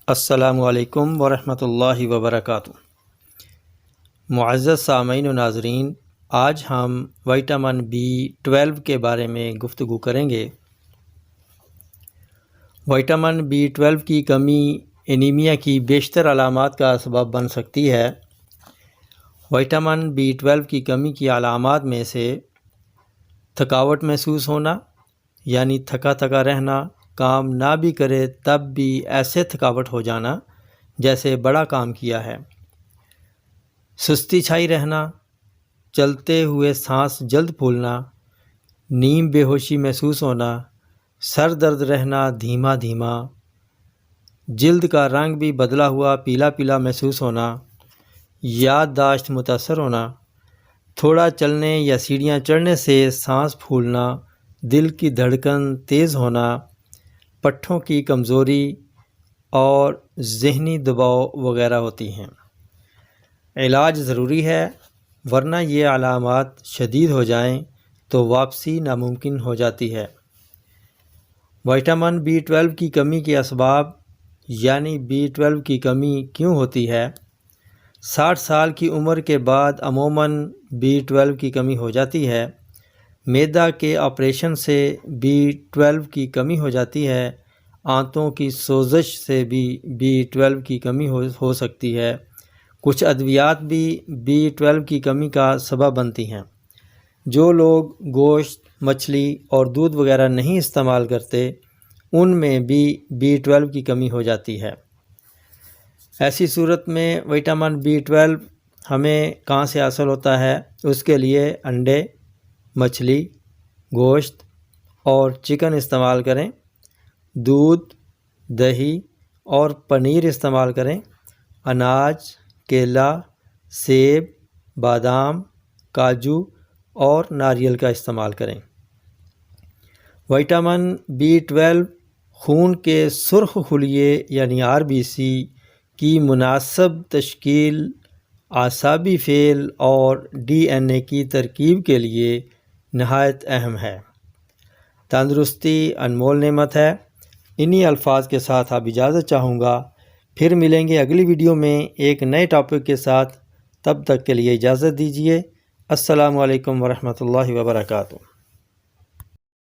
السلام علیکم ورحمۃ اللہ وبرکاتہ۔ معزز سامعین و ناظرین، آج ہم وٹامن B12 کے بارے میں گفتگو کریں گے۔ وٹامن B12 کی کمی انیمیا کی بیشتر علامات کا سبب بن سکتی ہے۔ وٹامن B12 کی کمی کی علامات میں سے تھکاوٹ محسوس ہونا، یعنی تھکا تھکا رہنا، کام نہ بھی کرے تب بھی ایسے تھکاوٹ ہو جانا جیسے بڑا کام کیا ہے، سستی چھائی رہنا، چلتے ہوئے سانس جلد پھولنا، نیم بے ہوشی محسوس ہونا، سر درد رہنا دھیما دھیما، جلد کا رنگ بھی بدلا ہوا پیلا پیلا محسوس ہونا، یادداشت متاثر ہونا، تھوڑا چلنے یا سیڑھیاں چڑھنے سے سانس پھولنا، دل کی دھڑکن تیز ہونا، پٹھوں کی کمزوری اور ذہنی دباؤ وغیرہ ہوتی ہیں۔ علاج ضروری ہے، ورنہ یہ علامات شدید ہو جائیں تو واپسی ناممکن ہو جاتی ہے۔ وٹامن B12 کی کمی کے اسباب، یعنی B12 کی کمی کیوں ہوتی ہے؟ 60 سال کی عمر کے بعد عموماً B12 کی کمی ہو جاتی ہے۔ معدہ کے آپریشن سے B12 کی کمی ہو جاتی ہے۔ آنتوں کی سوزش سے بھی B12 کی کمی ہو سکتی ہے۔ کچھ ادویات بھی B12 کی کمی کا سبب بنتی ہیں۔ جو لوگ گوشت، مچھلی اور دودھ وغیرہ نہیں استعمال کرتے، ان میں بھی B12 کی کمی ہو جاتی ہے۔ ایسی صورت میں وٹامن B12 ہمیں کہاں سے حاصل ہوتا ہے؟ اس کے لیے انڈے، مچھلی، گوشت اور چکن استعمال کریں، دودھ، دہی اور پنیر استعمال کریں، اناج، کیلا، سیب، بادام، کاجو اور ناریل کا استعمال کریں۔ وٹامن B12 خون کے سرخ خلیے یعنی RBC کی مناسب تشکیل، اعصابی فعل اور DNA کی ترکیب کے لیے نہایت اہم ہے۔ تندرستی انمول نعمت ہے۔ انہی الفاظ کے ساتھ اب اجازت چاہوں گا، پھر ملیں گے اگلی ویڈیو میں ایک نئے ٹاپک کے ساتھ۔ تب تک کے لیے اجازت دیجیے۔ السلام علیکم ورحمۃ اللہ وبرکاتہ۔